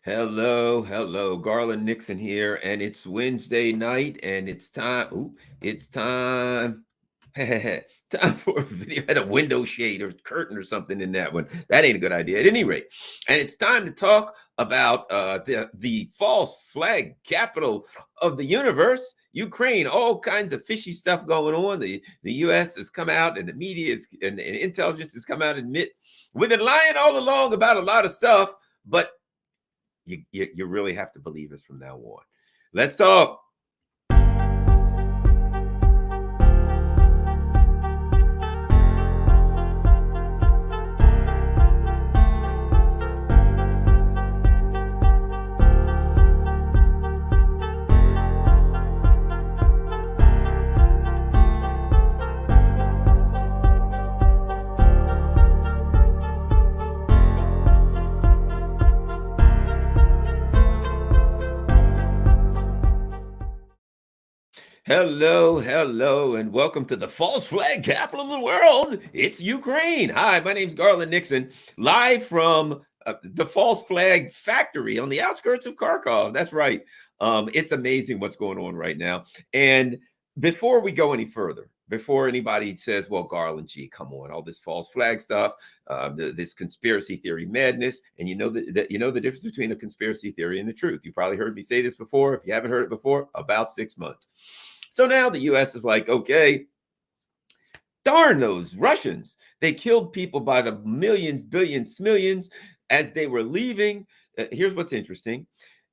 Hello. Garland Nixon here, and it's Wednesday night, and it's time. It's time. Time for a video. I had a window shade or curtain or something in that one. That ain't a good idea. At any rate, and it's time to talk about the false flag capital of the universe, Ukraine. All kinds of fishy stuff going on. The U.S. has come out, and the media and intelligence has come out and admit we've been lying all along about a lot of stuff, but you really have to believe us from now on. Let's talk. Hello, and welcome to the false flag capital of the world. It's Ukraine. Hi, my name's Garland Nixon, live from the false flag factory on the outskirts of Kharkov. That's right. It's amazing what's going on right now. And before we go any further, before anybody says, well, Garland, gee, come on, all this false flag stuff, this conspiracy theory madness, and you know the difference between a conspiracy theory and the truth. You probably heard me say this before. If you haven't heard it before, about 6 months. So now the U.S. is like, okay, darn those Russians. They killed people by the millions, billions, millions as they were leaving. Here's what's interesting.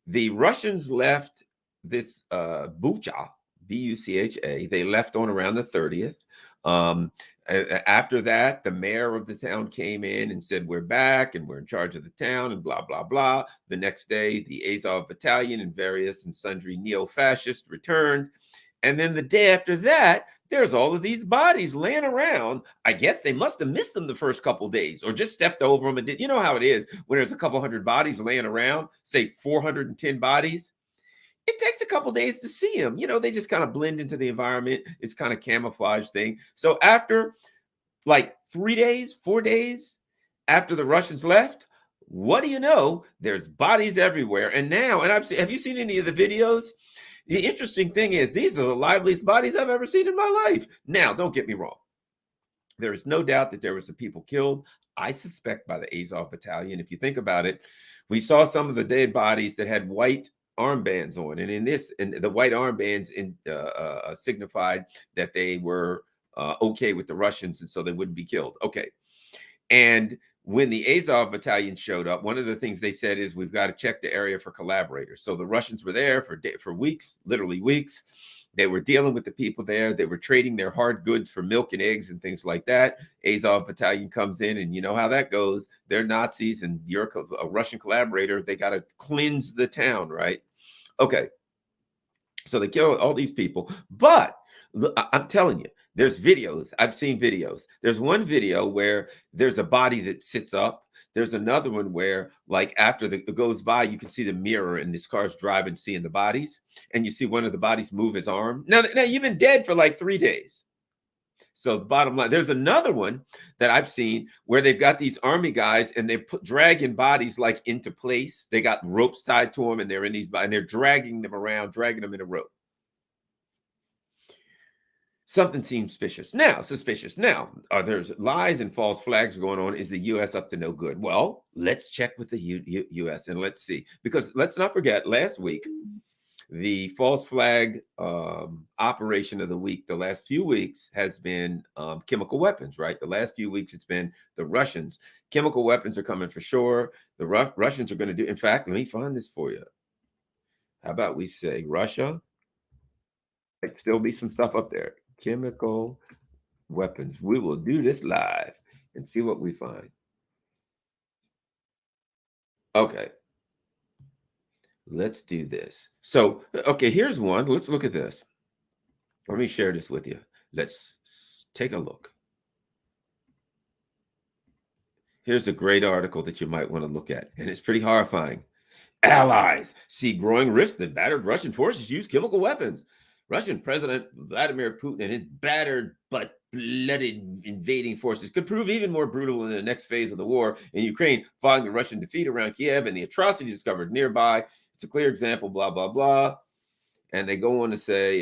The Russians left this Bucha, B-U-C-H-A. They left on around the 30th. After that, the mayor of the town came in and said, we're back and we're in charge of the town and blah, blah, blah. The next day, the Azov battalion and various and sundry neo-fascists returned. And then the day after that, there's all of these bodies laying around. I guess they must have missed them the first couple of days or just stepped over them and did. You know how it is when there's a couple hundred bodies laying around, say 410 bodies. It takes a couple of days to see them. They just kind of blend into the environment. It's kind of camouflage thing. So after like 3 days, 4 days after the Russians left, what do you know? There's bodies everywhere. And now, have you seen any of the videos? The interesting thing is these are the liveliest bodies I've ever seen in my life. Now, don't get me wrong. There is no doubt that there were some people killed, I suspect, by the Azov battalion. If you think about it, we saw some of the dead bodies that had white armbands on. And the white armbands signified that they were okay with the Russians, and so they wouldn't be killed. Okay. And when the Azov battalion showed up, one of the things they said is we've got to check the area for collaborators. So the Russians were there for weeks, literally weeks. They were dealing with the people there. They were trading their hard goods for milk and eggs and things like that. Azov battalion comes in, and you know how that goes. They're Nazis, and you're a Russian collaborator. They got to cleanse the town, right? Okay. So they kill all these people. But I'm telling you, there's videos. I've seen videos. There's one video where there's a body that sits up. There's another one where, like, after it goes by, you can see the mirror and this car's driving, seeing the bodies. And you see one of the bodies move his arm. Now you've been dead for like 3 days. So the bottom line, there's another one that I've seen where they've got these army guys and they dragging bodies like into place. They got ropes tied to them and they're in these, and they're dragging them around, dragging them in a rope. Something seems suspicious. Now, there's lies and false flags going on. Is the U.S. up to no good? Well, let's check with the U.S. and let's see. Because let's not forget, last week, the false flag operation of the week, the last few weeks, has been chemical weapons, right? The last few weeks, it's been the Russians. Chemical weapons are coming for sure. The Russians are going to do, in fact, let me find this for you. How about we say Russia? There'd still be some stuff up there. Chemical weapons. We will do this live and see what we find. Okay. Let's do this. So, okay, here's one. Let's look at this. Let me share this with you. Let's take a look. Here's a great article that you might want to look at, and it's pretty horrifying. Allies see growing risk that battered Russian forces use chemical weapons. Russian President Vladimir Putin and his battered but blooded invading forces could prove even more brutal in the next phase of the war in Ukraine, following the Russian defeat around Kiev and the atrocities discovered nearby. It's a clear example, blah, blah, blah. And they go on to say,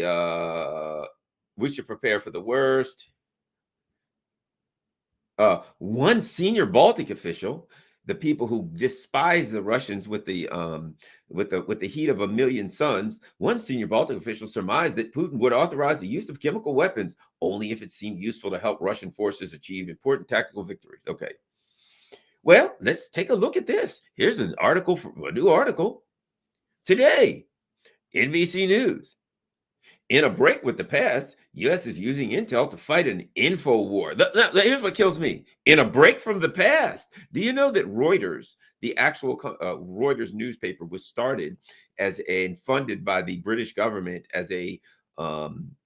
we should prepare for the worst. One senior Baltic official, the people who despise the Russians with the heat of a million suns, one senior Baltic official surmised that Putin would authorize the use of chemical weapons only if it seemed useful to help Russian forces achieve important tactical victories. Okay. Well, let's take a look at this. Here's an article, a new article today, NBC News. In a break with the past, U.S. is using intel to fight an info war. Here's what kills me. In a break from the past, do you know that Reuters, the actual Reuters newspaper, was started and funded by the British government as a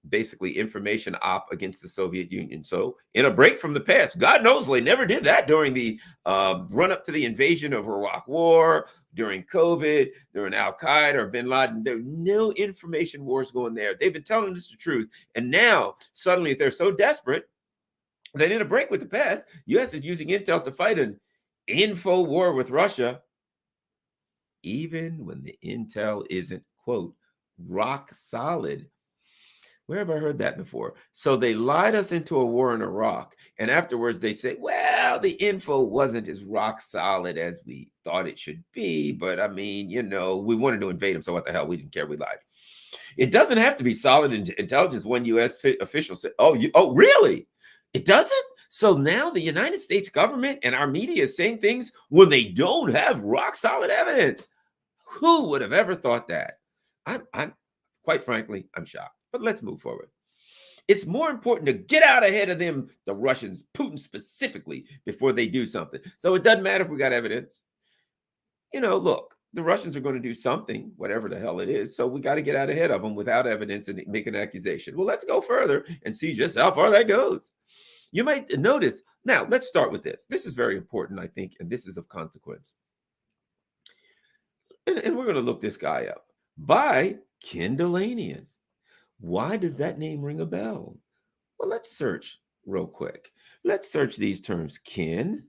basically information op against the Soviet Union? So in a break from the past, God knows they never did that during the run up to the invasion of Iraq War, during COVID, during Al-Qaeda or Bin Laden. There are no information wars going there. They've been telling us the truth. And now, suddenly, they're so desperate that in a break with the past, U.S. is using intel to fight an info war with Russia, even when the intel isn't, quote, rock solid. Where have I heard that before? So they lied us into a war in Iraq, and afterwards they say, well, the info wasn't as rock solid as we thought it should be, but I mean, we wanted to invade them, so what the hell? We didn't care. We lied. It doesn't have to be solid intelligence. One U.S. official said, oh, really? It doesn't? So now the United States government and our media is saying things when they don't have rock solid evidence. Who would have ever thought that? I'm quite frankly, I'm shocked. But let's move forward. It's more important to get out ahead of them, the Russians, Putin specifically, before they do something. So it doesn't matter if we got evidence. Look, the Russians are going to do something, whatever the hell it is. So we got to get out ahead of them without evidence and make an accusation. Well, let's go further and see just how far that goes. You might notice. Now, let's start with this. This is very important, I think, and this is of consequence. And we're going to look this guy up. By Kendalls. Why does that name ring a bell? Well, let's search real quick. Let's search these terms. Kendalls,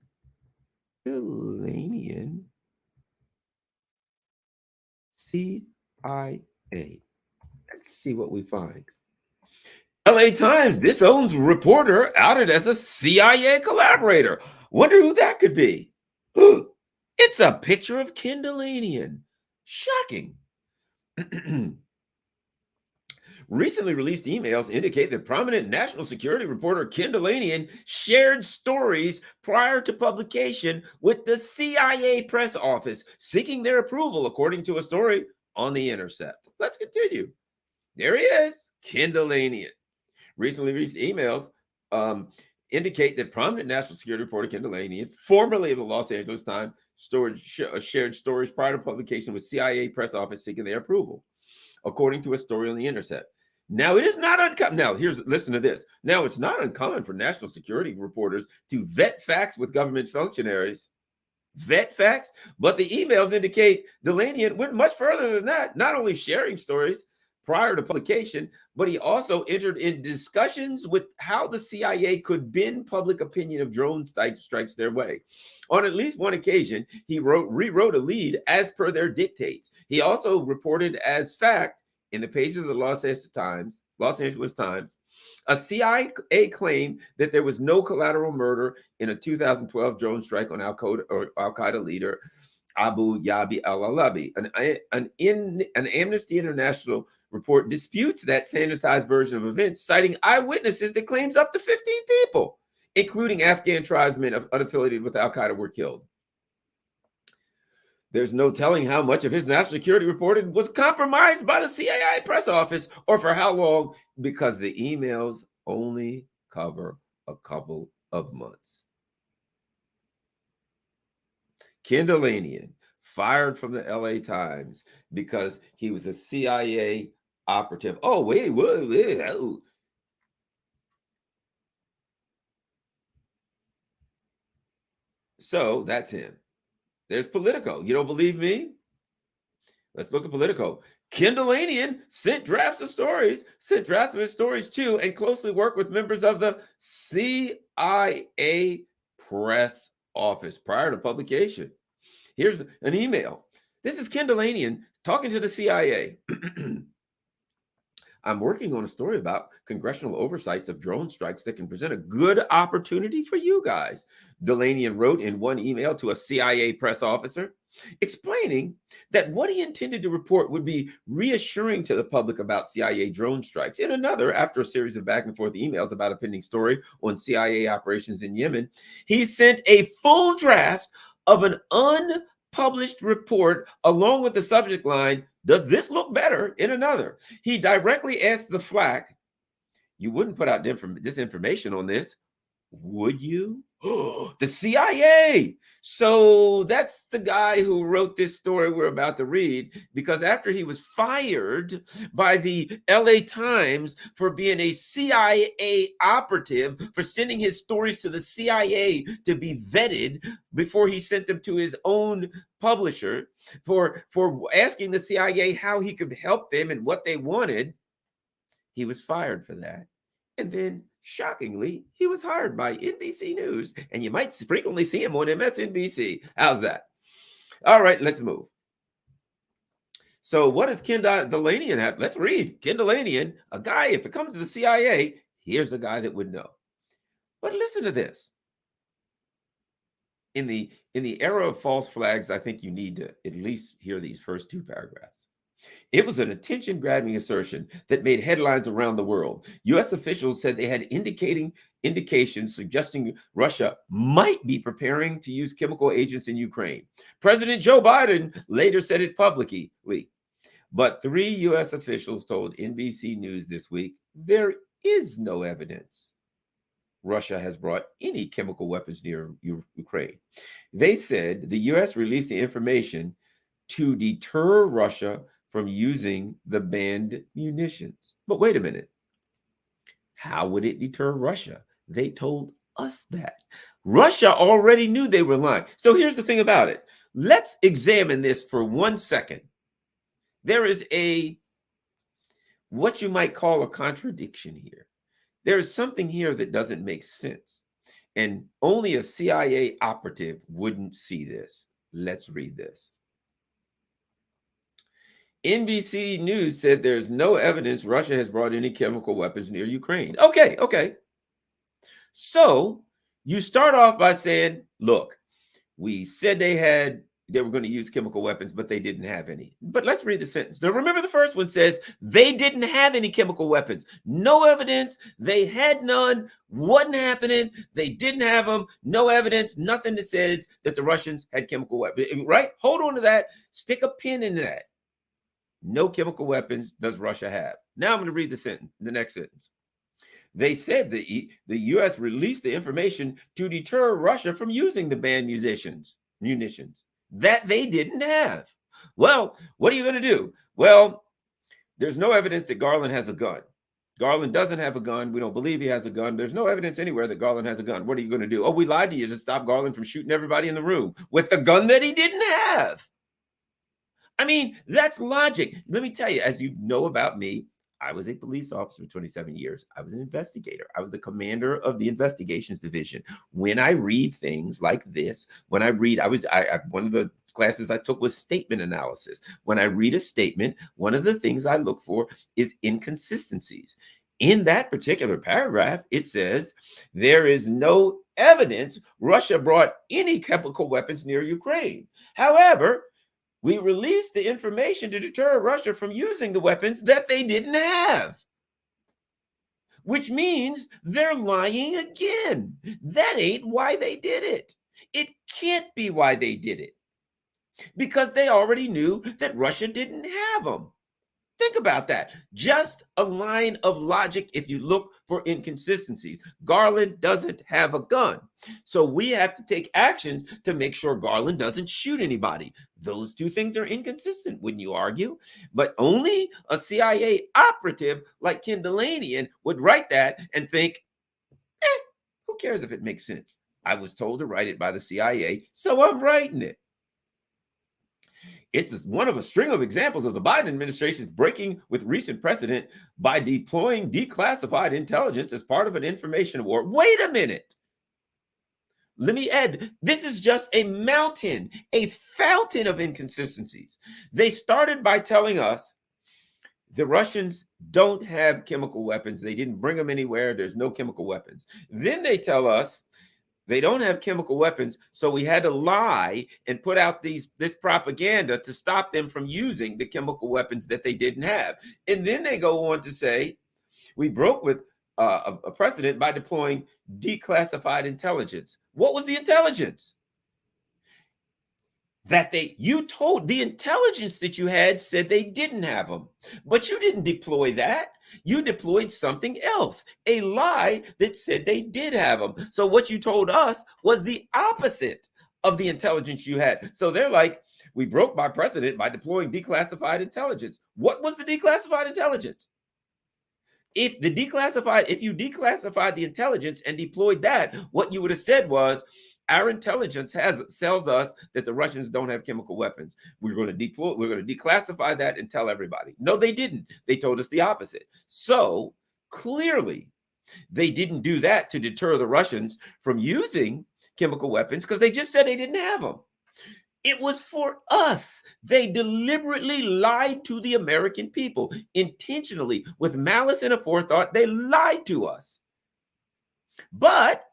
CIA. Let's see what we find. LA Times, disowned reporter outed as a CIA collaborator. Wonder who that could be. It's a picture of Kendalls. Shocking. Recently released emails indicate that prominent national security reporter Kendalls shared stories prior to publication with the CIA press office, seeking their approval, according to a story on The Intercept. Let's continue. There he is, Kendalls. Recently released emails indicate that prominent national security reporter Kendalls, formerly of the Los Angeles Times, shared stories prior to publication with CIA press office seeking their approval, according to a story on The Intercept. Now, it is not uncommon. Now, listen to this. Now, it's not uncommon for national security reporters to vet facts with government functionaries. Vet facts? But the emails indicate Delaney went much further than that, not only sharing stories prior to publication, but he also entered in discussions with how the CIA could bend public opinion of drone strikes their way. On at least one occasion, he rewrote a lead as per their dictates. He also reported as fact in the pages of the Los Angeles Times, a CIA claim that there was no collateral murder in a 2012 drone strike on Al-Qaeda leader Abu Yabi al-Alabi. An Amnesty International report disputes that sanitized version of events, citing eyewitnesses that claims up to 15 people, including Afghan tribesmen unaffiliated with Al-Qaeda, were killed. There's no telling how much of his national security reporting was compromised by the CIA press office or for how long, because the emails only cover a couple of months. Kendalls fired from the LA Times because he was a CIA operative. Oh, wait. Oh. So that's him. There's Politico. You don't believe me? Let's look at Politico. Kendalls sent drafts of his stories to and closely worked with members of the CIA press office prior to publication. Here's an email. This is Kendalls talking to the CIA. I'm working on a story about congressional oversights of drone strikes that can present a good opportunity for you guys. Delanian wrote in one email to a CIA press officer, explaining that what he intended to report would be reassuring to the public about CIA drone strikes. In another, after a series of back and forth emails about a pending story on CIA operations in Yemen, he sent a full draft of an unpublished report along with the subject line, "Does this look better?" in another. He directly asked the flack, "You wouldn't put out disinformation on this, would you?" The CIA. So that's the guy who wrote this story we're about to read, because after he was fired by the LA Times for being a CIA operative, for sending his stories to the CIA to be vetted before he sent them to his own publisher, for asking the CIA how he could help them and what they wanted, he was fired for that. And then, shockingly, he was hired by NBC News, and you might frequently see him on MSNBC. How's that? All right, let's move. So what does Kendalls have? Let's read. Kendalls, a guy, if it comes to the CIA, here's a guy that would know. But listen to this. In the era of false flags, I think you need to at least hear these first two paragraphs. It was an attention-grabbing assertion that made headlines around the world. U.S. officials said they had indications suggesting Russia might be preparing to use chemical agents in Ukraine. President Joe Biden later said it publicly. But 3 U.S. officials told NBC News this week there is no evidence Russia has brought any chemical weapons near Ukraine. They said the U.S. released the information to deter Russia from using the banned munitions. But wait a minute. How would it deter Russia? They told us that. Russia already knew they were lying. So here's the thing about it. Let's examine this for 1 second. There is what you might call a contradiction here. There is something here that doesn't make sense. And only a CIA operative wouldn't see this. Let's read this. NBC News said there's no evidence Russia has brought any chemical weapons near Ukraine. Okay. So you start off by saying, look, we said they were going to use chemical weapons, but they didn't have any. But let's read the sentence. Now, remember the first one says they didn't have any chemical weapons. No evidence. They had none. Wasn't happening. They didn't have them. No evidence. Nothing that says that the Russians had chemical weapons. Right? Hold on to that. Stick a pin in that. No chemical weapons does Russia have. Now I'm going to read the next sentence. They said the U.S. released the information to deter Russia from using the banned munitions that they didn't have. Well, what are you going to do? Well, there's no evidence that Garland has a gun. Garland doesn't have a gun. We don't believe he has a gun. There's no evidence anywhere that Garland has a gun. What are you going to do? Oh, we lied to you to stop Garland from shooting everybody in the room with the gun that he didn't have. I mean, that's logic. Let me tell you, as you know about me, I was a police officer for 27 years. I was an investigator. I was the commander of the investigations division. When I read things like this, one of the classes I took was statement analysis. When I read a statement, one of the things I look for is inconsistencies. In that particular paragraph, it says there is no evidence Russia brought any chemical weapons near Ukraine. However, we released the information to deter Russia from using the weapons that they didn't have, which means they're lying again. That ain't why they did it. It can't be why they did it, because they already knew that Russia didn't have them. Think about that. Just a line of logic if you look for inconsistencies. Garland doesn't have a gun. So we have to take actions to make sure Garland doesn't shoot anybody. Those two things are inconsistent, wouldn't you argue? But only a CIA operative like Kendalls would write that and think, who cares if it makes sense? I was told to write it by the CIA, so I'm writing it. It's one of a string of examples of the Biden administration's breaking with recent precedent by deploying declassified intelligence as part of an information war. Wait a minute. Let me add, this is just a mountain, a fountain of inconsistencies. They started by telling us the Russians don't have chemical weapons. They didn't bring them anywhere. There's no chemical weapons. Then they tell us they don't have chemical weapons, so we had to lie and put out this propaganda to stop them from using the chemical weapons that they didn't have. And then they go on to say we broke with a precedent by deploying declassified intelligence. What was the intelligence? That you told the intelligence that you had said they didn't have them, but you didn't deploy that. You deployed something else, a lie that said they did have them. So what you told us was the opposite of the intelligence you had. So they're like, we broke my precedent by deploying declassified intelligence. What was the declassified intelligence? If you declassified the intelligence and deployed that, what you would have said was, our intelligence tells us that the Russians don't have chemical weapons. We're going to declassify that and tell everybody. No, they didn't. They told us the opposite. So clearly, they didn't do that to deter the Russians from using chemical weapons because they just said they didn't have them. It was for us. They deliberately lied to the American people intentionally with malice and aforethought. They lied to us. But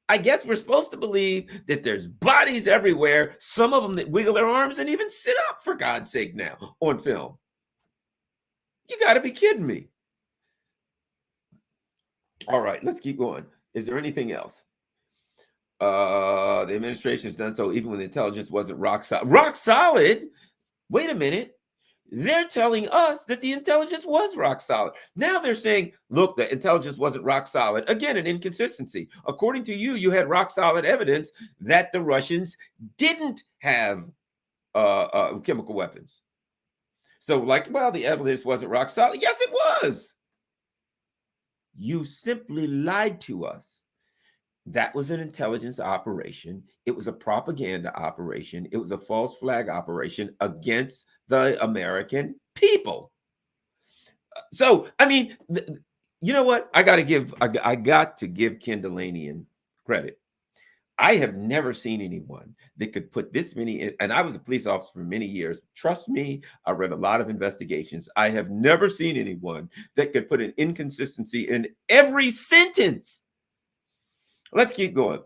I guess we're supposed to believe that there's bodies everywhere, some of them that wiggle their arms and even sit up, for God's sake, now on film. You got to be kidding me. All right, let's keep going. Is there anything else? The administration has done so even when the intelligence wasn't rock solid. Rock solid? Wait a minute. They're telling us that the intelligence was rock solid. Now they're saying, look, the intelligence wasn't rock solid. Again, an inconsistency. According to you, you had rock solid evidence that the Russians didn't have chemical weapons. So like, well, the evidence wasn't rock solid. Yes, it was. You simply lied to us. That was an intelligence operation. It was a propaganda operation. It was a false flag operation against the American people. So, I mean, you know what? I got to give Kendalls credit. I have never seen anyone that could put this many in, and I was a police officer for many years. Trust me, I read a lot of investigations. I have never seen anyone that could put an inconsistency in every sentence. Let's keep going.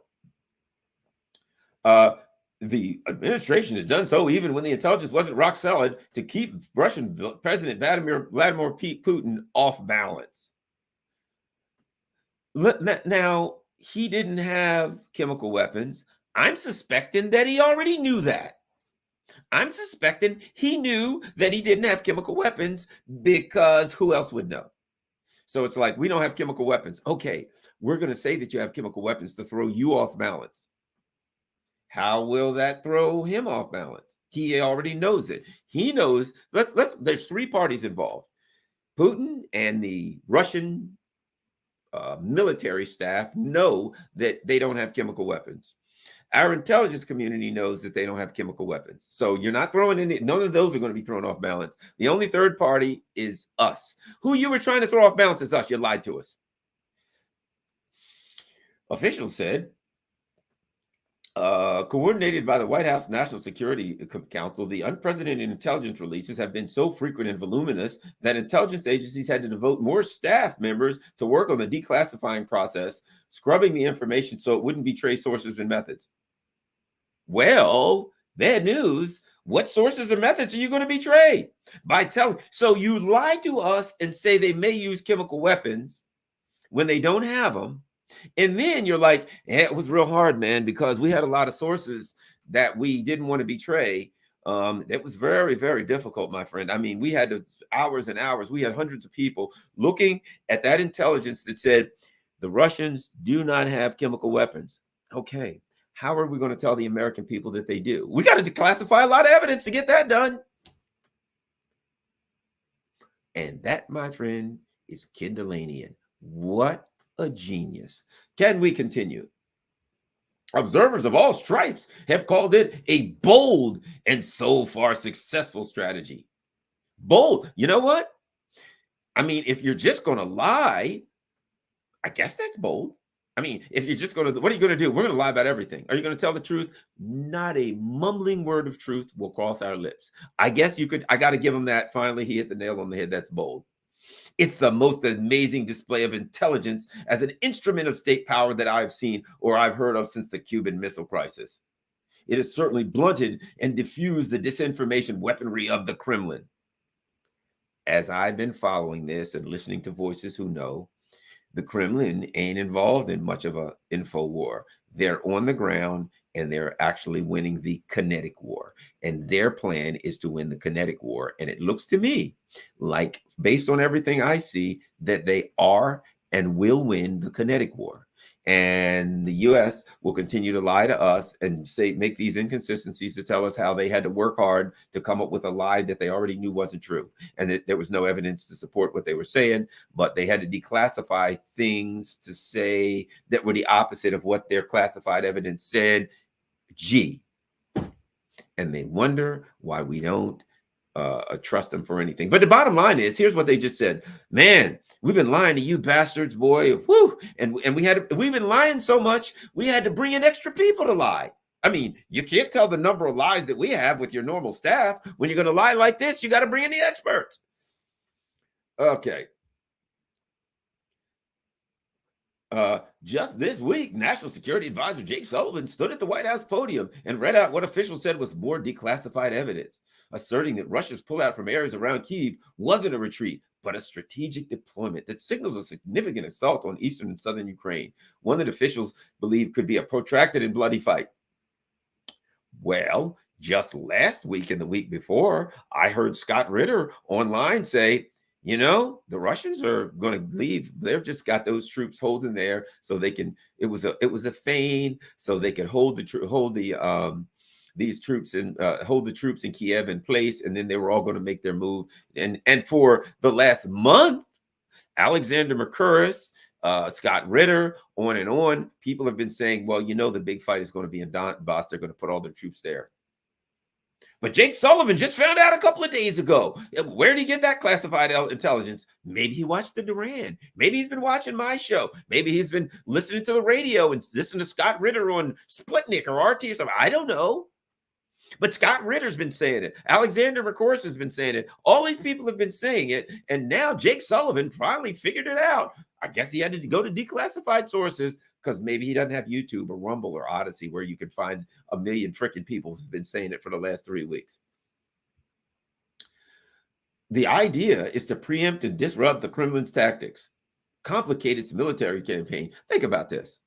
The administration has done so even when the intelligence wasn't rock solid to keep Russian President Vladimir Putin off balance. Now, he didn't have chemical weapons. I'm suspecting that he already knew that. I'm suspecting he knew that he didn't have chemical weapons because who else would know? So it's like, we don't have chemical weapons. Okay, we're going to say that you have chemical weapons to throw you off balance. How will that throw him off balance? He already knows it. He knows, there's three parties involved. Putin and the Russian military staff know that they don't have chemical weapons. Our intelligence community knows that they don't have chemical weapons. So you're not throwing any, none of those are going to be thrown off balance. The only third party is us. Who you were trying to throw off balance is us. You lied to us. Officials said, coordinated by the White House National Security Council, the unprecedented intelligence releases have been so frequent and voluminous that intelligence agencies had to devote more staff members to work on the declassifying process, scrubbing the information so it wouldn't betray sources and methods. Well, bad news. What sources or methods are you going to betray? So you lie to us and say they may use chemical weapons when they don't have them. And then you're like, it was real hard, man, because we had a lot of sources that we didn't want to betray. It was very, very difficult, my friend. I mean, we had hours and hours. We had hundreds of people looking at that intelligence that said the Russians do not have chemical weapons. Okay, how are we going to tell the American people that they do? We got to declassify a lot of evidence to get that done. And that, my friend, is Kendalls. What a genius. Can we continue? Observers of all stripes have called it a bold and so far successful strategy. Bold. You know what? I mean, if you're just going to lie, I guess that's bold. I mean, if you're just going to, what are you going to do? We're going to lie about everything. Are you going to tell the truth? Not a mumbling word of truth will cross our lips. I guess you could, I got to give him that. Finally, he hit the nail on the head. That's bold. It's the most amazing display of intelligence as an instrument of state power that I've seen or I've heard of since the Cuban Missile Crisis. It has certainly blunted and diffused the disinformation weaponry of the Kremlin. As I've been following this and listening to voices who know, the Kremlin ain't involved in much of an info war. They're on the ground and they're actually winning the kinetic war. And their plan is to win the kinetic war. And it looks to me like, based on everything I see, that they are and will win the kinetic war. And the US will continue to lie to us and say, make these inconsistencies to tell us how they had to work hard to come up with a lie that they already knew wasn't true. And that there was no evidence to support what they were saying, but they had to declassify things to say that were the opposite of what their classified evidence said. Gee. And they wonder why we don't trust them for anything. But the bottom line is, here's what they just said. Man, we've been lying to you bastards, boy. Whew. And we've been lying so much, we had to bring in extra people to lie. I mean, you can't tell the number of lies that we have with your normal staff. When you're going to lie like this, you got to bring in the experts. Okay. Just this week, National Security Advisor Jake Sullivan stood at the White House podium and read out what officials said was more declassified evidence, asserting that Russia's pullout from areas around Kyiv wasn't a retreat, but a strategic deployment that signals a significant assault on eastern and southern Ukraine, one that officials believe could be a protracted and bloody fight. Well, just last week and the week before, I heard Scott Ritter online say, you know, the Russians are going to leave. They've just got those troops holding there so they can. It was a feign so they could hold these troops and hold the troops in Kiev in place, and then they were all going to make their move. And for the last month, Alexander Mercouris, Scott Ritter, on and on, people have been saying, well, you know, the big fight is going to be in Donbass. They're going to put all their troops there. But Jake Sullivan just found out a couple of days ago. Where did he get that classified intelligence? Maybe he watched the Duran. Maybe he's been watching my show. Maybe he's been listening to the radio and listening to Scott Ritter on Sputnik or RT or something. I don't know. But Scott Ritter's been saying it. Alexander Mercouris has been saying it. All these people have been saying it. And now Jake Sullivan finally figured it out. I guess he had to go to declassified sources because maybe he doesn't have YouTube or Rumble or Odyssey where you can find a million freaking people who've been saying it for the last 3 weeks. The idea is to preempt and disrupt the Kremlin's tactics. Complicate its military campaign. Think about this.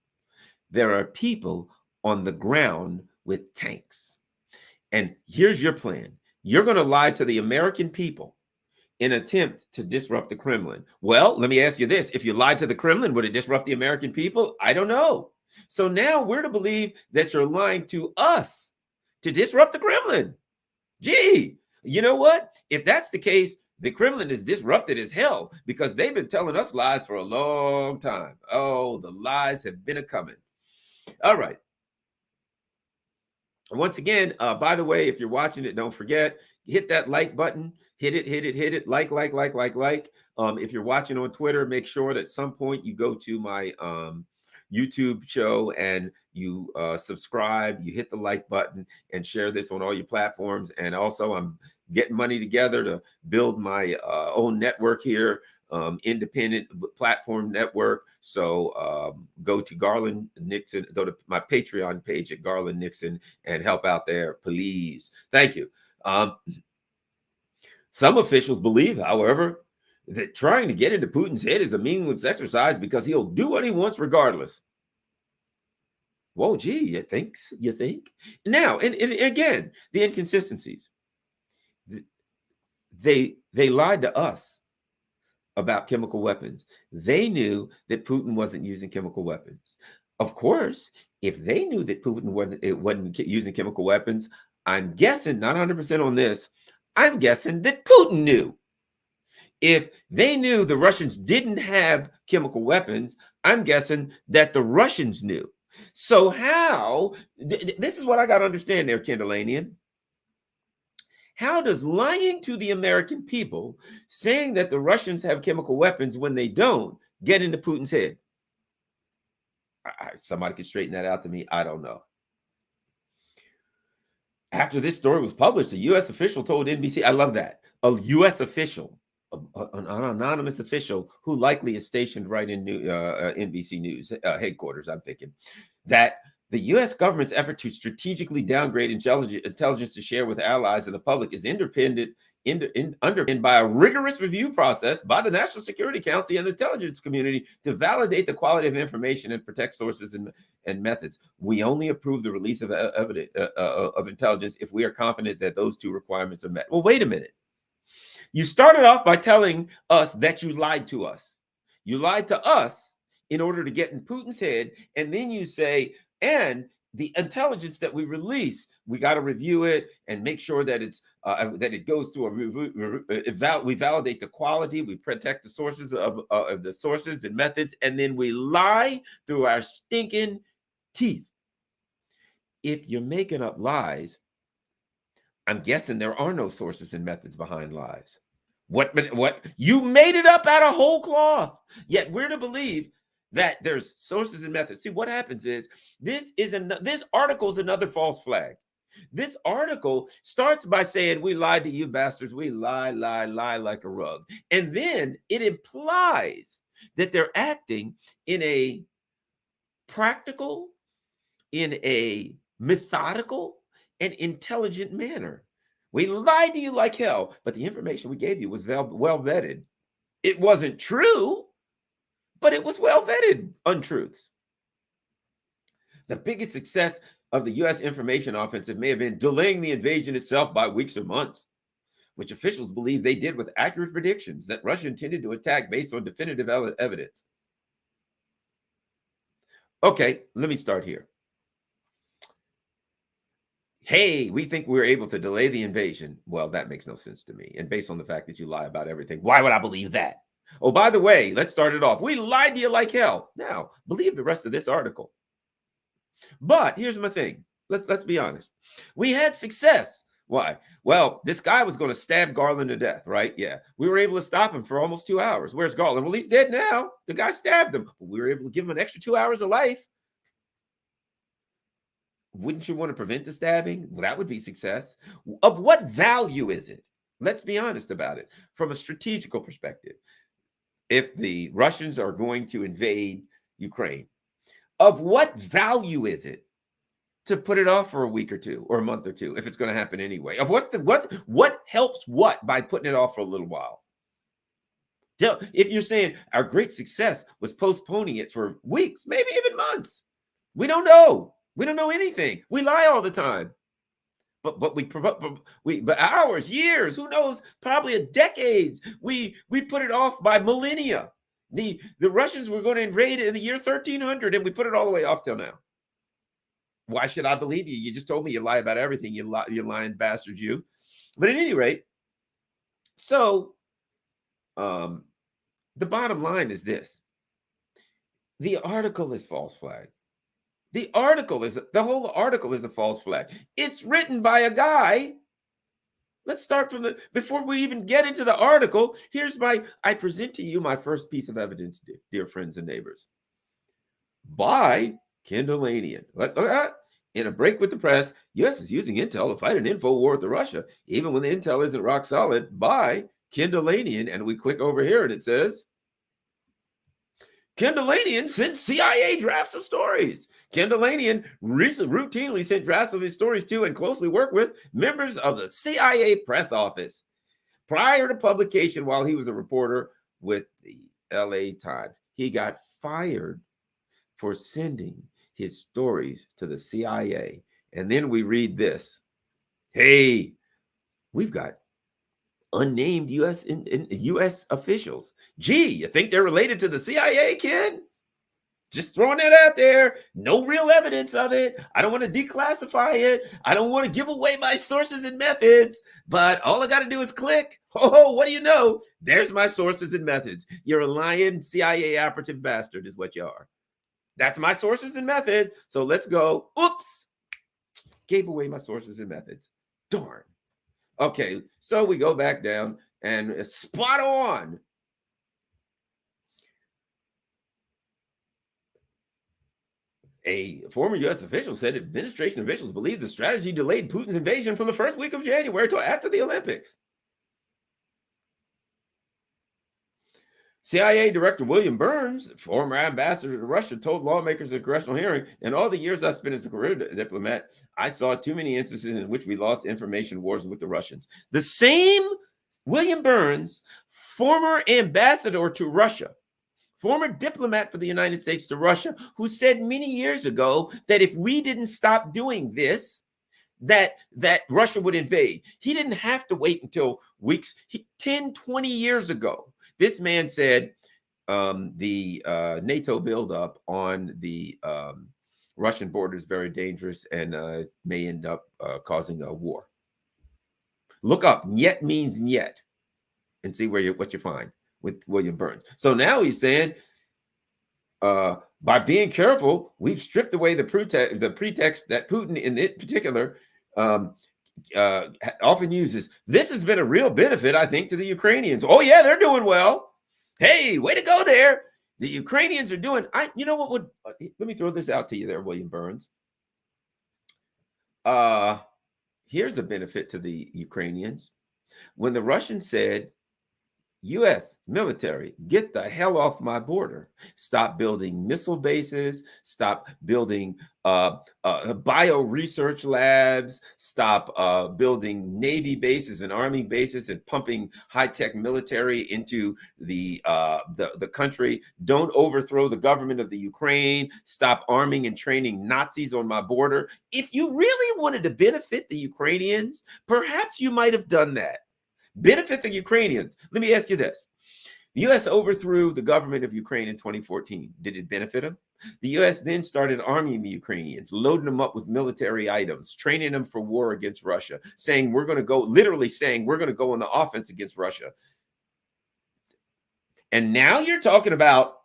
There are people on the ground with tanks. And here's your plan. You're going to lie to the American people in an attempt to disrupt the Kremlin. Well, let me ask you this. If you lied to the Kremlin, would it disrupt the American people? I don't know. So now we're to believe that you're lying to us to disrupt the Kremlin. Gee, you know what? If that's the case, the Kremlin is disrupted as hell because they've been telling us lies for a long time. Oh, the lies have been a-coming. All right. Once again, by the way, if you're watching it, don't forget, hit that like button, hit it, like. If you're watching on Twitter, make sure that at some point you go to my YouTube show and you subscribe, you hit the like button and share this on all your platforms. And also I'm getting money together to build my own network here, independent platform network. So go to Garland Nixon, go to my Patreon page at Garland Nixon and help out there, please. Thank you. Some officials believe, however, that trying to get into Putin's head is a meaningless exercise because he'll do what he wants regardless. Whoa, gee, you think? Now, and again, the inconsistencies. They lied to us about chemical weapons. They knew that Putin wasn't using chemical weapons. Of course, if they knew that Putin wasn't using chemical weapons, I'm guessing, not 100% on this, I'm guessing that Putin knew. If they knew the Russians didn't have chemical weapons, I'm guessing that the Russians knew. So how, this is what I got to understand there, Kendallanian. How does lying to the American people, saying that the Russians have chemical weapons when they don't, get into Putin's head? Somebody could straighten that out to me. I don't know. After this story was published, a U.S. official told NBC, I love that, a U.S. official, an anonymous official who likely is stationed right in NBC News headquarters, I'm thinking, that the U.S. government's effort to strategically downgrade intelligence to share with allies and the public is underpinned by a rigorous review process by the National Security Council and the intelligence community to validate the quality of information and protect sources and methods. We only approve the release of evidence of intelligence if we are confident that those two requirements are met. Well, wait a minute. You started off by telling us that you lied to us. You lied to us in order to get in Putin's head, and then you say, and the intelligence that we release, we got to review it and make sure that it's that it goes through a review. We validate the quality, we protect the sources of the sources and methods, and then we lie through our stinking teeth. If you're making up lies, I'm guessing there are no sources and methods behind lies. What you made it up out of whole cloth. Yet we're to believe that there's sources and methods. See, what happens is this article is another false flag. This article starts by saying, we lied to you bastards. We lie like a rug. And then it implies that they're acting in a practical, in a methodical, and intelligent manner. We lied to you like hell, but the information we gave you was well vetted. It wasn't true, but it was well vetted untruths. The biggest success of the U.S. information offensive may have been delaying the invasion itself by weeks or months, which officials believe they did with accurate predictions that Russia intended to attack based on definitive evidence. Okay, let me start here. Hey, we think we were able to delay the invasion. Well, that makes no sense to me. And based on the fact that you lie about everything, why would I believe that? Oh, by the way, let's start it off. We lied to you like hell. Now, believe the rest of this article. But here's my thing. Let's be honest. We had success. Why? Well, this guy was going to stab Garland to death, right? Yeah. We were able to stop him for almost 2 hours. Where's Garland? Well, he's dead now. The guy stabbed him. We were able to give him an extra 2 hours of life. Wouldn't you want to prevent the stabbing? Well, that would be success. Of what value is it? Let's be honest about it. From a strategical perspective, if the Russians are going to invade Ukraine, of what value is it to put it off for a week or two or a month or two if it's going to happen anyway? Of what helps what by putting it off for a little while? If you're saying our great success was postponing it for weeks, maybe even months, we don't know. We don't know anything. We lie all the time. But hours, years, who knows, probably decades. We put it off by millennia. The Russians were going to invade in the year 1300, and we put it all the way off till now. Why should I believe you? You just told me you lie about everything, you lying bastard, you. But at any rate, so the bottom line is this. The article is false flag. The whole article is a false flag. It's written by a guy. Let's start from before we even get into the article. I present to you my first piece of evidence, dear friends and neighbors. By Kendallanian. In a break with the press, U.S. is using intel to fight an info war with Russia, even when the intel isn't rock solid, by Kendallanian. And we click over here and it says, Kendallanian sent CIA drafts of stories. Kendallanian routinely sent drafts of his stories to and closely worked with members of the CIA press office. Prior to publication, while he was a reporter with the LA Times, he got fired for sending his stories to the CIA. And then we read this. Hey, we've got unnamed U.S. officials. Gee, you think they're related to the CIA, kid? Just throwing that out there. No real evidence of it. I don't want to declassify it. I don't want to give away my sources and methods. But all I got to do is click. Oh, what do you know? There's my sources and methods. You're a lying CIA operative bastard is what you are. That's my sources and methods. So let's go. Oops, gave away my sources and methods. Darn. Okay, so we go back down and spot on. A former U.S. official said administration officials believe the strategy delayed Putin's invasion from the first week of January till after the Olympics. CIA Director William Burns, former ambassador to Russia, told lawmakers in a congressional hearing, in all the years I spent as a career diplomat, I saw too many instances in which we lost information wars with the Russians. The same William Burns, former ambassador to Russia, former diplomat for the United States to Russia, who said many years ago that if we didn't stop doing this, that Russia would invade. He didn't have to wait until weeks, 10, 20 years ago. This man said the NATO buildup on the Russian border is very dangerous and may end up causing a war. Look up "yet" means "yet" and see what you find with William Burns. So now he's saying, by being careful, we've stripped away the pretext that Putin, in particular, often uses. This has been a real benefit, I think, to the Ukrainians. Oh yeah, they're doing well. Hey, way to go there. The Ukrainians are doing. You know what would? Let me throw this out to you there, William Burns. Here's a benefit to the Ukrainians. When the Russians said, U.S. military, get the hell off my border. Stop building missile bases. Stop building bio research labs. Stop building Navy bases and Army bases and pumping high-tech military into the country. Don't overthrow the government of the Ukraine. Stop arming and training Nazis on my border. If you really wanted to benefit the Ukrainians, perhaps you might have done that. Benefit the Ukrainians. Let me ask you this. The U.S. overthrew the government of Ukraine in 2014. Did it benefit them? The U.S. then started arming the Ukrainians, loading them up with military items, training them for war against Russia, saying we're going to go, literally saying we're going to go on the offense against Russia. And now you're talking about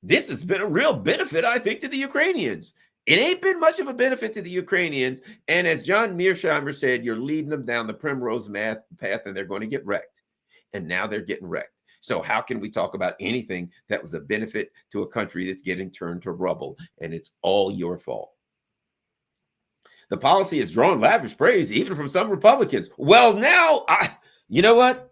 this has been a real benefit, I think, to the Ukrainians. It ain't been much of a benefit to the Ukrainians. And as John Mearsheimer said, you're leading them down the primrose path and they're going to get wrecked. And now they're getting wrecked. So how can we talk about anything that was a benefit to a country that's getting turned to rubble? And it's all your fault. The policy has drawn lavish praise, even from some Republicans. Well, now, you know what?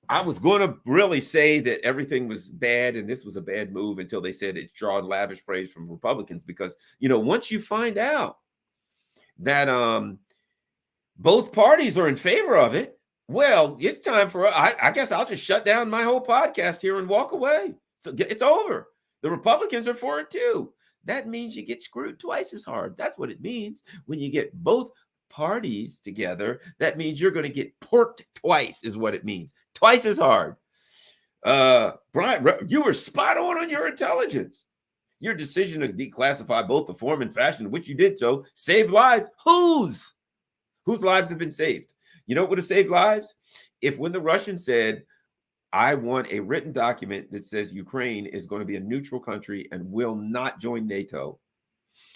I was going to really say that everything was bad and this was a bad move until they said it's drawn lavish praise from Republicans, because, you know, once you find out that both parties are in favor of it, well, it's time for, I guess I'll just shut down my whole podcast here and walk away. So it's over. The Republicans are for it too. That means you get screwed twice as hard. That's what it means when you get both parties together. That means you're going to get porked twice is what it means. Twice as hard. Brian, you were spot on your intelligence. Your decision to declassify both the form and fashion in which you did so saved lives. Whose lives have been saved? You know what would have saved lives? If when the Russians said, I want a written document that says Ukraine is going to be a neutral country and will not join NATO.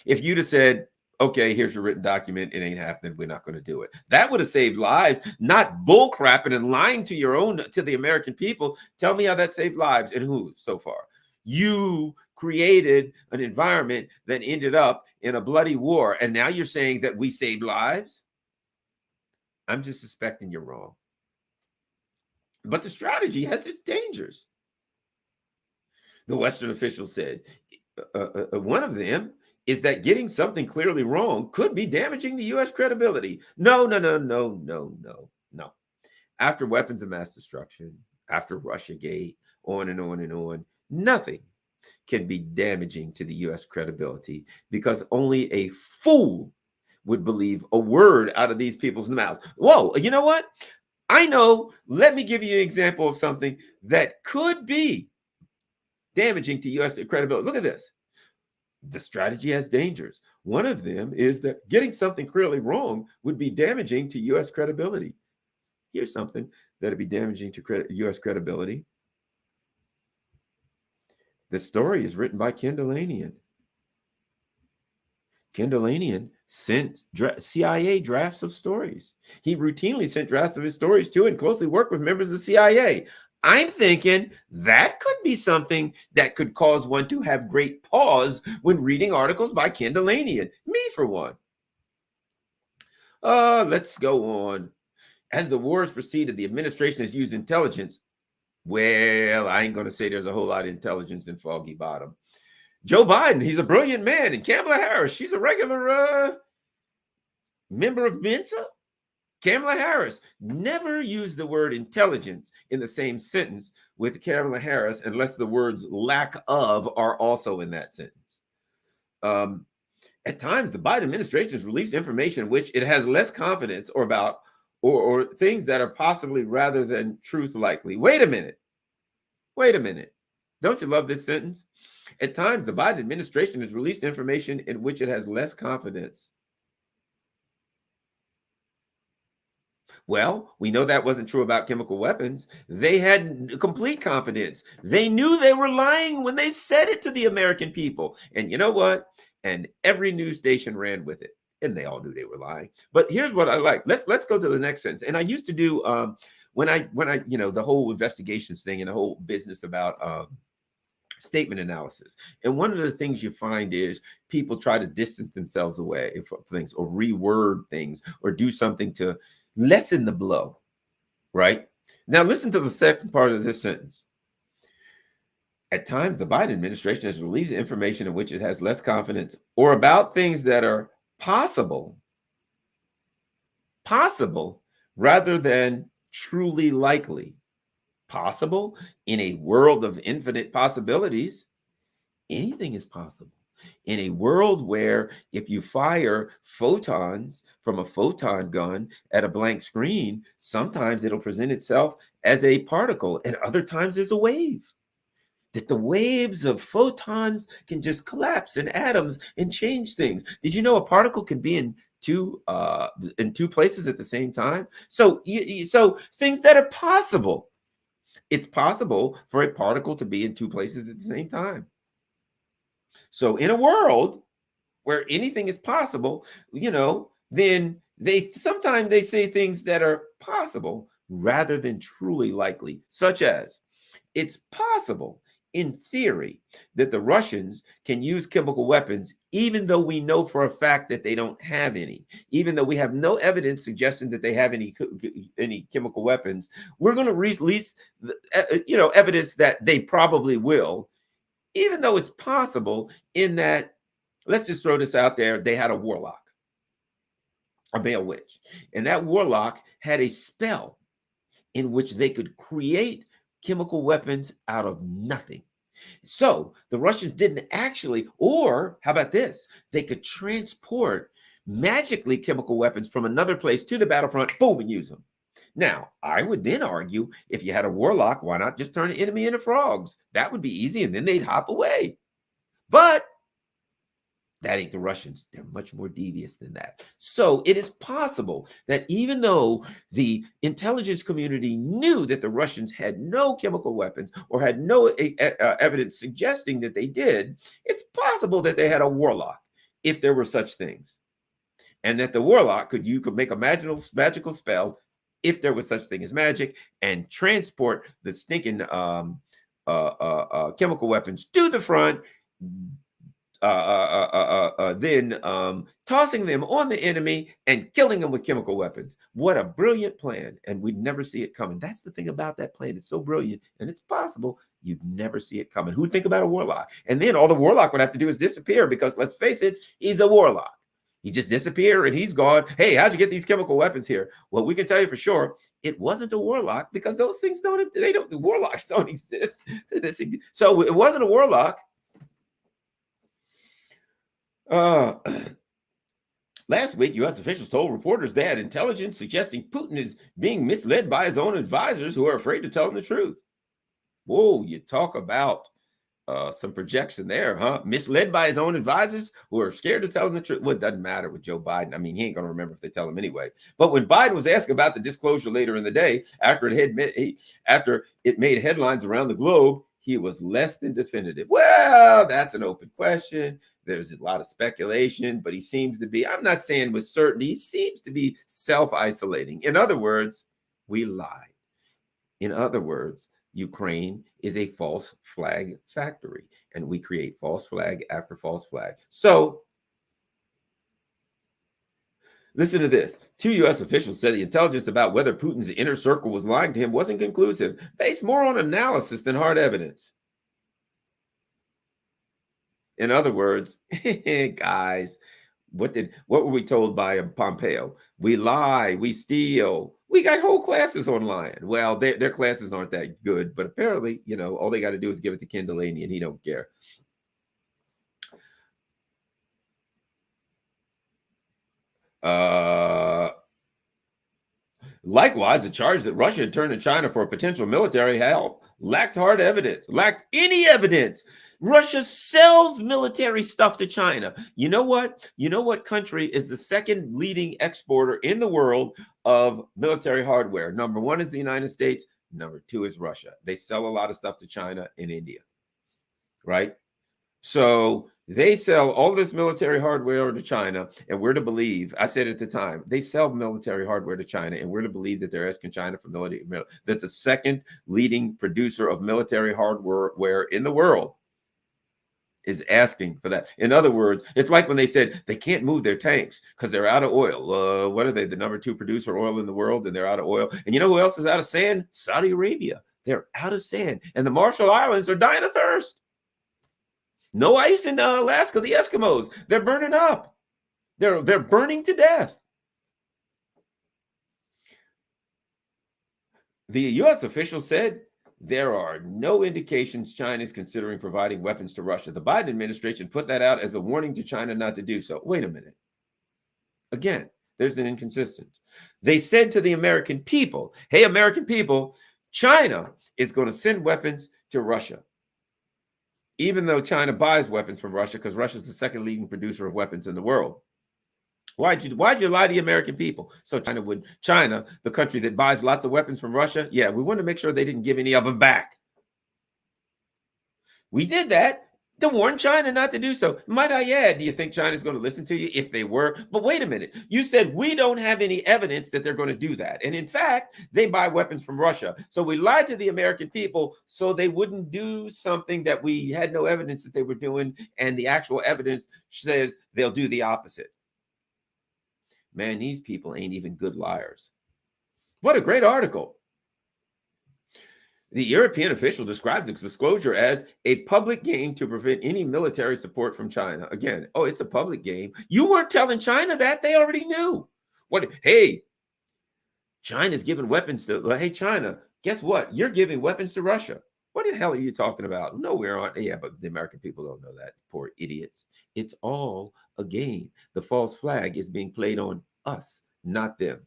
If you'd have said, okay, here's your written document, it ain't happening, we're not going to do it. That would have saved lives, not bull crapping and lying to the American people. Tell me how that saved lives and who so far. You created an environment that ended up in a bloody war, and now you're saying that we saved lives? I'm just suspecting you're wrong. But the strategy has its dangers. The Western official said, one of them is that getting something clearly wrong could be damaging to U.S. credibility. No. After weapons of mass destruction, after Russiagate, on and on and on, nothing can be damaging to the U.S. credibility, because only a fool would believe a word out of these people's mouths. Whoa, you know what? I know. Let me give you an example of something that could be damaging to U.S. credibility. Look at this. The strategy has dangers. One of them is that getting something clearly wrong would be damaging to U.S. credibility. Here's something that would be damaging to U.S. credibility. The story is written by Kendalls. Kendalls sent CIA drafts of stories. He routinely sent drafts of his stories to and closely worked with members of the CIA. I'm thinking that could be something that could cause one to have great pause when reading articles by Kendalls. Me, for one. Let's go on. As the wars proceeded, the administration has used intelligence. Well, I ain't going to say there's a whole lot of intelligence in Foggy Bottom. Joe Biden, he's a brilliant man. And Kamala Harris, she's a regular member of Mensa. Kamala Harris never used the word intelligence in the same sentence with Kamala Harris unless the words lack of are also in that sentence. At times, the Biden administration has released information in which it has less confidence or about or things that are possibly rather than truth likely. Wait a minute. Don't you love this sentence? At times, the Biden administration has released information in which it has less confidence. Well, we know that wasn't true about chemical weapons. They had complete confidence. They knew they were lying when they said it to the American people. And you know what? And every news station ran with it. And they all knew they were lying. But here's what I like. Let's go to the next sentence. And I used to do when I the whole investigations thing and the whole business about statement analysis. And one of the things you find is people try to distance themselves away from things or reword things or do something to lessen the blow, right? Now listen to the second part of this sentence. At times, the Biden administration has released information in which it has less confidence or about things that are possible rather than truly likely. Possible in a world of infinite possibilities. Anything is possible. In a world where if you fire photons from a photon gun at a blank screen, sometimes it'll present itself as a particle and other times as a wave. That the waves of photons can just collapse in atoms and change things. Did you know a particle can be in two places at the same time? So things that are possible. It's possible for a particle to be in two places at the same time. So in a world where anything is possible, then sometimes they say things that are possible rather than truly likely, such as it's possible in theory that the Russians can use chemical weapons, even though we know for a fact that they don't have any, even though we have no evidence suggesting that they have any chemical weapons. We're going to release evidence that they probably will, even though it's possible in that, let's just throw this out there, they had a warlock, a male witch, and that warlock had a spell in which they could create chemical weapons out of nothing. So the Russians didn't actually, or how about this? They could transport magically chemical weapons from another place to the battlefront, boom, and use them. Now, I would then argue, if you had a warlock, why not just turn the enemy into frogs? That would be easy, and then they'd hop away. But that ain't the Russians. They're much more devious than that. So it is possible that even though the intelligence community knew that the Russians had no chemical weapons or had no evidence suggesting that they did, it's possible that they had a warlock, if there were such things. And that the warlock you could make a magical spell, if there was such thing as magic, and transport the stinking chemical weapons to the front, then tossing them on the enemy and killing them with chemical weapons. What a brilliant plan. And we'd never see it coming. That's the thing about that plan. It's so brilliant and it's possible. You'd never see it coming. Who'd think about a warlock? And then all the warlock would have to do is disappear, because let's face it, he's a warlock. He just disappeared and he's gone. Hey, how'd you get these chemical weapons here? Well, we can tell you for sure, it wasn't a warlock, because those things the warlocks don't exist. So it wasn't a warlock. Last week, U.S. officials told reporters they had intelligence suggesting Putin is being misled by his own advisors who are afraid to tell him the truth. Whoa, you talk about some projection there, huh? Misled by his own advisors who are scared to tell him the truth. Well, it doesn't matter with Joe Biden. I mean, he ain't going to remember if they tell him anyway. But when Biden was asked about the disclosure later in the day, after it made headlines around the globe, he was less than definitive. Well, that's an open question. There's a lot of speculation, but he seems to be, I'm not saying with certainty, he seems to be self-isolating. In other words, we lied. In other words, Ukraine is a false flag factory, and we create false flag after false flag. So listen to this. Two U.S. officials said the intelligence about whether Putin's inner circle was lying to him wasn't conclusive, based more on analysis than hard evidence. In other words, guys, what were we told by Pompeo? We lie, we steal. We got whole classes on lying. Well, their classes aren't that good, but apparently, all they got to do is give it to Kendalls, and he don't care. Likewise, the charge that Russia had turned to China for potential military help lacked hard evidence, lacked any evidence. Russia sells military stuff to China. You know what? You know what country is the second leading exporter in the world of military hardware? Number one is the United States. Number two is Russia. They sell a lot of stuff to China and India, right? So they sell all this military hardware to China, and we're to believe, I said at the time, they sell military hardware to China, and we're to believe that they're asking China for military, that the second leading producer of military hardware in the world is asking for that. In other words, it's like when they said they can't move their tanks because they're out of oil. What are they? The number two producer of oil in the world, and they're out of oil. And you know who else is out of sand? Saudi Arabia. They're out of sand. And the Marshall Islands are dying of thirst. No ice in Alaska. The Eskimos, they're burning up. They're burning to death. The U.S. official said there are no indications China is considering providing weapons to Russia. The Biden administration put that out as a warning to China not to do so. Wait a minute. Again, there's an inconsistency. They said to the American people, hey, American people, China is going to send weapons to Russia. Even though China buys weapons from Russia, because Russia is the second leading producer of weapons in the world. Why'd you lie to the American people? So China, the country that buys lots of weapons from Russia, yeah, we wanted to make sure they didn't give any of them back. We did that to warn China not to do so. Might I add, do you think China's going to listen to you if they were? But wait a minute. You said we don't have any evidence that they're going to do that. And in fact, they buy weapons from Russia. So we lied to the American people so they wouldn't do something that we had no evidence that they were doing. And the actual evidence says they'll do the opposite. Man, these people ain't even good liars. What a great article. The European official described the disclosure as a public game to prevent any military support from China. Again, oh, it's a public game. You weren't telling China that. They already knew. What? Hey, China's giving weapons to, hey, China, guess what? You're giving weapons to Russia. What the hell are you talking about? No, we're on. Yeah, but the American people don't know that. Poor idiots. It's all a game. The false flag is being played on us, not them.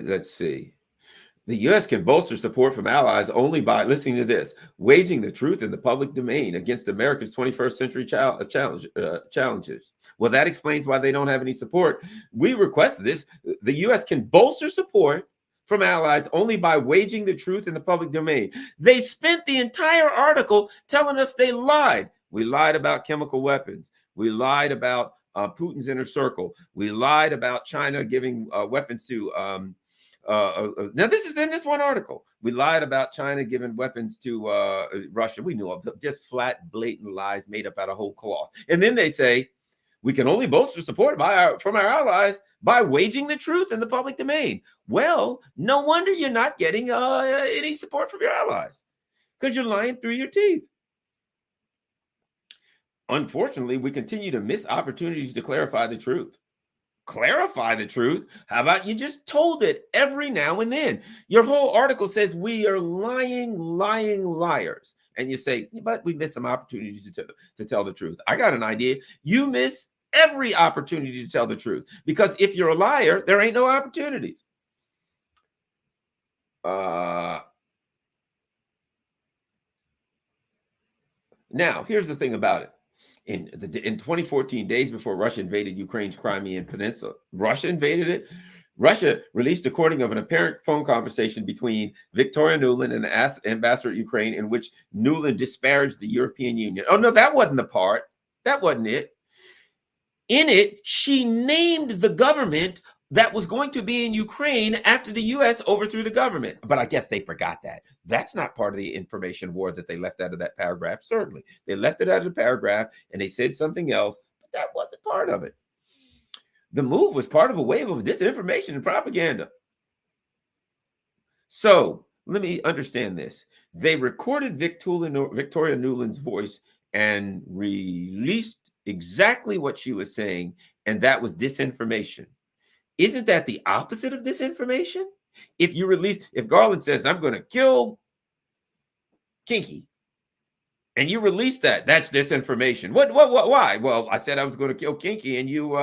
Let's see. The U.S. can bolster support from allies only by listening to this, waging the truth in the public domain against America's 21st century challenges. Well, that explains why they don't have any support. We requested this. The U.S. can bolster support from allies only by waging the truth in the public domain. They spent the entire article telling us they lied. We lied about chemical weapons. We lied about Putin's inner circle. We lied about China giving weapons to now this is in this one article. We lied about China giving weapons to Russia. We knew of just flat, blatant lies made up out of whole cloth. And then they say we can only bolster support from our allies by waging the truth in the public domain. Well, no wonder you're not getting any support from your allies, because you're lying through your teeth. Unfortunately, we continue to miss opportunities to clarify the truth. Clarify the truth? How about you just told it every now and then? Your whole article says we are lying liars. And you say, but we miss some opportunities to tell the truth. I got an idea. You miss every opportunity to tell the truth, because if you're a liar, there ain't no opportunities. Now, here's the thing about it. In 2014, days before Russia invaded Ukraine's Crimean Peninsula, Russia invaded it. Russia released a recording of an apparent phone conversation between Victoria Nuland and the ambassador at Ukraine, in which Nuland disparaged the European Union. Oh, no, that wasn't the part. That wasn't it. In it, she named the government that was going to be in Ukraine after the U.S. overthrew the government. But I guess they forgot that. That's not part of the information war that they left out of that paragraph. Certainly, they left it out of the paragraph and they said something else, but that wasn't part of it. The move was part of a wave of disinformation and propaganda. So let me understand this. They recorded Victoria Nuland's voice and released exactly what she was saying, and that was disinformation. Isn't that the opposite of disinformation? If Garland says, I'm going to kill Kinky, and you release that, that's disinformation. Why? Well, I said I was going to kill Kinky, and you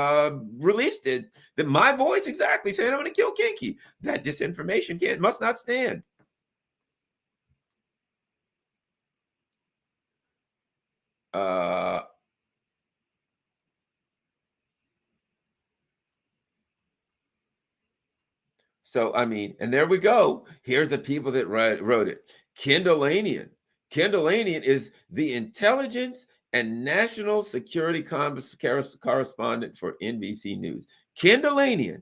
released it. Then my voice exactly saying I'm going to kill Kinky. That disinformation must not stand. So, I mean, and there we go. Here's the people that wrote it. Kendalls. Kendalls is the intelligence and national security correspondent for NBC News. Kendalls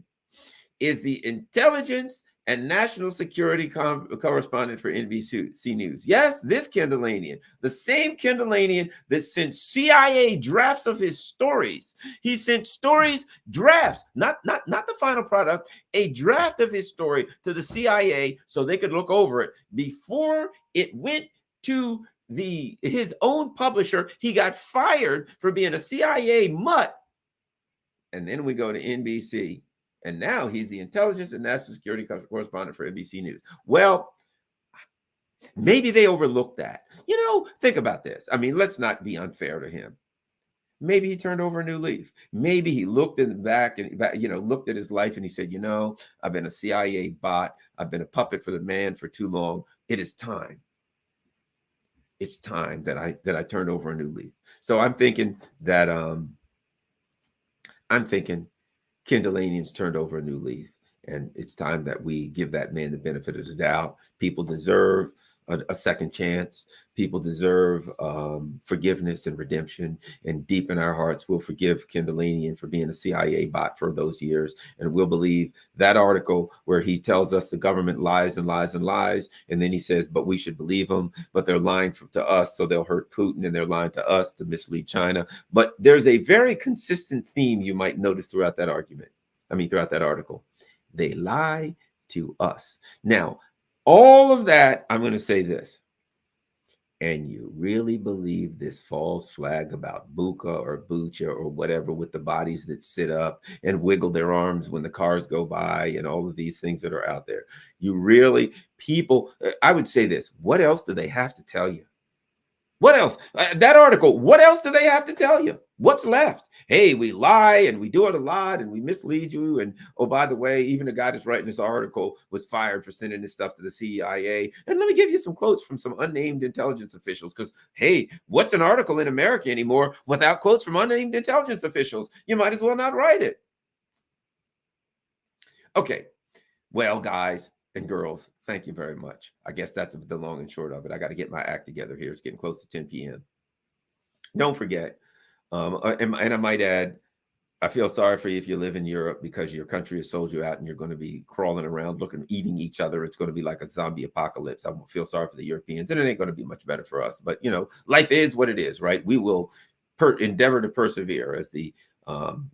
is the intelligence and national security correspondent for NBC News. Yes, this Kendalls, the same Kendalls that sent CIA drafts of his stories. He sent stories, drafts, not the final product, a draft of his story to the CIA so they could look over it before it went to his own publisher. He got fired for being a CIA mutt. And then we go to NBC. And now he's the intelligence and national security correspondent for NBC News. Well, maybe they overlooked that. Think about this. I mean, let's not be unfair to him. Maybe he turned over a new leaf. Maybe he looked in the back and looked at his life and he said, I've been a CIA bot. I've been a puppet for the man for too long. It is time. It's time that I turned over a new leaf. So I'm thinking that Kendalls turned over a new leaf, and it's time that we give that man the benefit of the doubt. People deserve a second chance. People deserve forgiveness and redemption, and deep in our hearts, we'll forgive Kendalls for being a CIA bot for those years, and we'll believe that article where he tells us the government lies and lies and lies, and then he says, but we should believe them, but they're lying to us, so they'll hurt Putin, and they're lying to us to mislead China. But there's a very consistent theme you might notice throughout that throughout that article. They lie to us. Now, all of that, I'm going to say this. And you really believe this false flag about Buka or Bucha or whatever, with the bodies that sit up and wiggle their arms when the cars go by and all of these things that are out there? I would say this. What else do they have to tell you? What else? That article, what else do they have to tell you? What's left? Hey, we lie and we do it a lot and we mislead you. And oh, by the way, even the guy that's writing this article was fired for sending this stuff to the CIA. And let me give you some quotes from some unnamed intelligence officials, because, hey, what's an article in America anymore without quotes from unnamed intelligence officials? You might as well not write it. Okay, well, guys and girls, thank you very much. I guess that's the long and short of it. I got to get my act together here. It's getting close to 10 p.m. Don't forget, and I might add, I feel sorry for you if you live in Europe, because your country has sold you out and you're going to be crawling around eating each other. It's going to be like a zombie apocalypse. I feel sorry for the Europeans, and it ain't going to be much better for us. But, life is what it is, right? We will endeavor to persevere, as the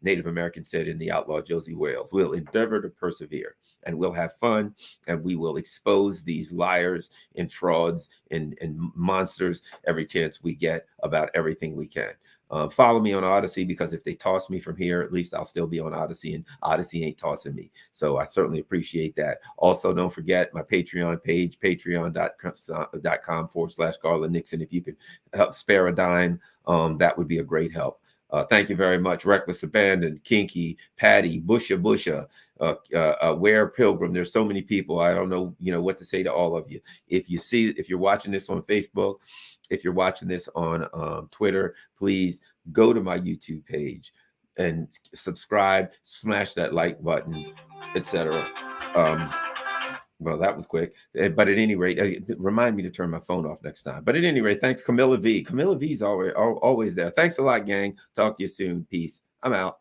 Native American said in The Outlaw Josie Wales. We'll endeavor to persevere, and we'll have fun, and we will expose these liars and frauds and monsters every chance we get about everything we can. Follow me on Odyssey, because if they toss me from here, at least I'll still be on Odyssey, and Odyssey ain't tossing me. So I certainly appreciate that. Also, don't forget my Patreon page, patreon.com/Garland Nixon. If you could help spare a dime, that would be a great help. Thank you very much. Reckless Abandon, Kinky, Patty, Busha, Ware Pilgrim. There's so many people. I don't know, what to say to all of you. If you're watching this on Facebook, if you're watching this on Twitter, please go to my YouTube page and subscribe, smash that like button, etc. Well, that was quick. But at any rate, remind me to turn my phone off next time. But at any rate, thanks, Camilla V. Camilla V is always there. Thanks a lot, gang. Talk to you soon. Peace. I'm out.